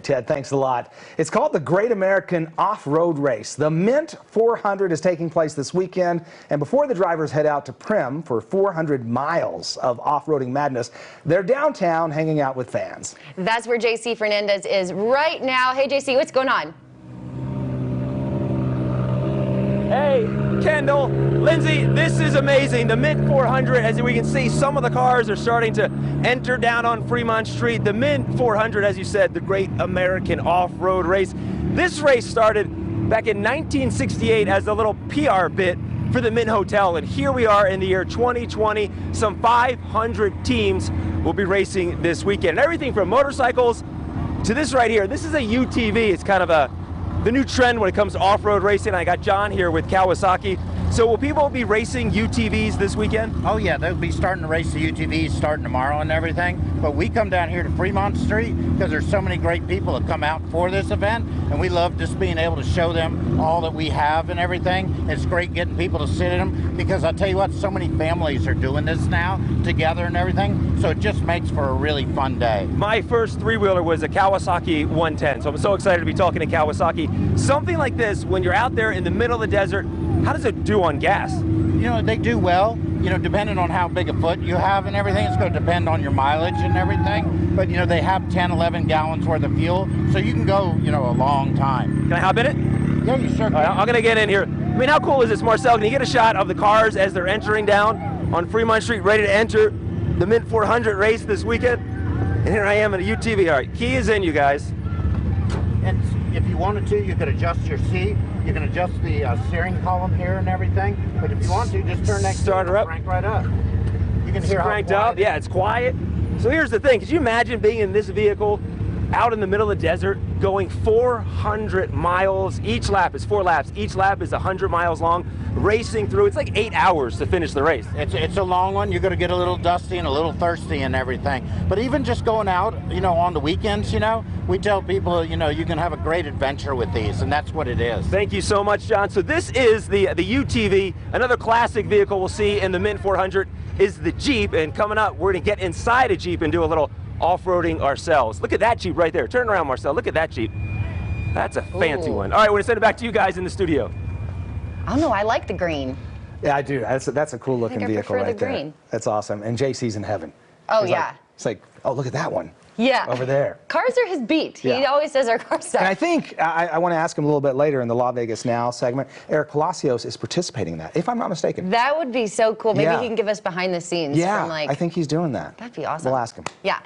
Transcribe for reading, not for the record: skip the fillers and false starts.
Ted, thanks a lot. It's called the Great American Off-Road Race. The Mint 400 is taking place this weekend, and before the drivers head out to Primm for 400 miles of off-roading madness, they're downtown hanging out with fans. That's where JC Fernandez is right now. Hey, JC, what's going on? Hey, Kendall, Lindsay, this is amazing. The Mint 400, as we can see, some of the cars are starting to enter down on Fremont Street. The Mint 400, as you said, the Great American Off-Road Race. This race started back in 1968 as a little PR bit for the Mint Hotel, and here we are in the year 2020. Some 500 teams will be racing this weekend. Everything from motorcycles to this right here. This is a UTV. It's kind of the new trend when it comes to off-road racing. I got John here with Kawasaki. So will people be racing UTVs this weekend? Oh yeah, they'll be starting to race the UTVs starting tomorrow and everything. But we come down here to Fremont Street because there's so many great people that come out for this event, and we love just being able to show them all that we have and everything. It's great getting people to sit in them because I'll tell you what, so many families are doing this now together and everything. So it just makes for a really fun day. My first three-wheeler was a Kawasaki 110, so I'm so excited to be talking to Kawasaki. Something like this, when you're out there in the middle of the desert, how does it do on gas? You know, they do well, you know, depending on how big a foot you have and everything. It's going to depend on your mileage and everything. But, you know, they have 10, 11 gallons worth of fuel, so you can go, you know, a long time. Can I hop in it? Yeah, you sure can. All right, I'm going to get in here. I mean, how cool is this, Marcel? Can you get a shot of the cars as they're entering down on Fremont Street, ready to enter the Mint 400 race this weekend? And here I am in a UTV. All right, key is in, you guys. And if you wanted to, you could adjust your seat. You can adjust the steering column here and everything. But if you want to, just turn that Start her up. Crank right up. You can hear how Cranked quiet up. Yeah, it's quiet. So here's the thing. Could you imagine being in this vehicle out in the middle of the desert going 400 miles? Each lap is 4 laps. Each lap is 100 miles long, racing through. It's like 8 hours to finish the race. It's a long one. You're going to get a little dusty and a little thirsty and everything. But even just going out, you know, on the weekends, you know, we tell people, you know, you can have a great adventure with these, and that's what it is. Thank you so much, John. So this is the UTV. Another classic vehicle we'll see in the Mint 400 is the Jeep. And coming up, we're going to get inside a Jeep and do a little off-roading ourselves. Look at that Jeep right there. Turn around, Marcel. Look at that Jeep. That's a fancy one. All right, we're going to send it back to you guys in the studio. I don't know. I like the green. Yeah, I do. That's a cool looking vehicle right there. Green. That's awesome. And JC's in heaven. Oh, He's yeah. It's like, oh, look at that one. Yeah. Over there. Cars are his beat. He always says our cars suck. And I think, I want to ask him a little bit later in the Las Vegas Now segment, Eric Palacios is participating in that, if I'm not mistaken. That would be so cool. Maybe he can give us behind the scenes. Yeah, from, like, I think he's doing that. That'd be awesome. We'll ask him. Yeah.